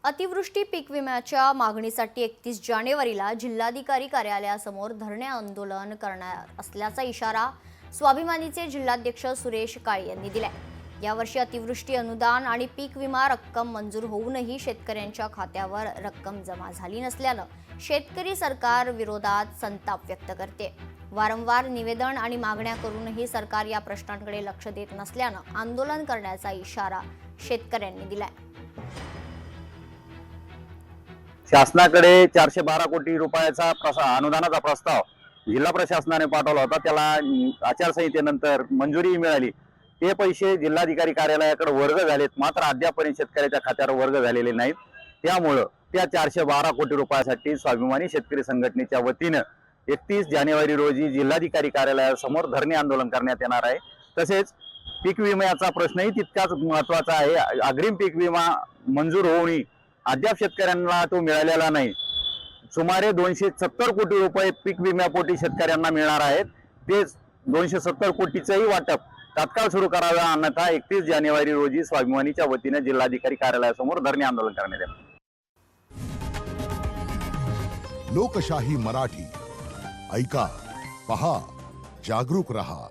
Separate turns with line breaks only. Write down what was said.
अतिवृष्टी पीक विम्याच्या मागणीसाठी 31 जानेवारीला जिल्हाधिकारी कार्यालयासमोर धरणे आंदोलन करणार असल्याचा इशारा स्वाभिमानीचे जिल्हाध्यक्ष सुरेश काळे यांनी दिलाय। यावर्षी अतिवृष्टी अनुदान आणि पीक विमा रक्कम मंजूर होऊनही शेतकऱ्यांच्या खात्यावर रक्कम जमा झाली नसल्यानं शेतकरी सरकार विरोधात संताप व्यक्त करते। वारंवार निवेदन आणि मागण्या करूनही सरकार या प्रश्नांकडे लक्ष देत नसल्यानं आंदोलन करण्याचा इशारा शेतकऱ्यांनी दिलाय।
शासनाकडे 412 कोटी रुपयाचा अनुदानाचा प्रस्ताव जिल्हा प्रशासनाने पाठवला होता। त्याला आचारसंहितेनंतर मंजुरी मिळाली। ते पैसे जिल्हाधिकारी कार्यालयाकडे वर्ग झालेत, मात्र अद्यापपर्यंत शेतकऱ्याच्या खात्यावर वर्ग झालेले नाहीत। त्यामुळे त्या 412 कोटी रुपयासाठी स्वाभिमानी शेतकरी संघटनेच्या वतीने 31 जानेवारी रोजी जिल्हाधिकारी कार्यालयासमोर धरणे आंदोलन करण्यात येणार आहे। तसेच पीक विम्याचा प्रश्नही तितकाच महत्त्वाचा आहे। अग्रिम पीक विमा मंजूर होऊनही अद्याप शेतकऱ्यांना तो मिळालेला नाही। सुमारे 270 कोटी रुपये पीक विम्यापोटी शेतकऱ्यांना मिळणार आहेत। ते 270 कोटीचेही वाटप तात्काळ सुरू करावे, अन्यथा 31 जानेवारी रोजी स्वाभिमानीच्या वतीने जिल्हाधिकारी कार्यालयासमोर धरणे आंदोलन करण्यात येईल।
लोकशाही मराठी ऐका, पहा, जागरूक रहा।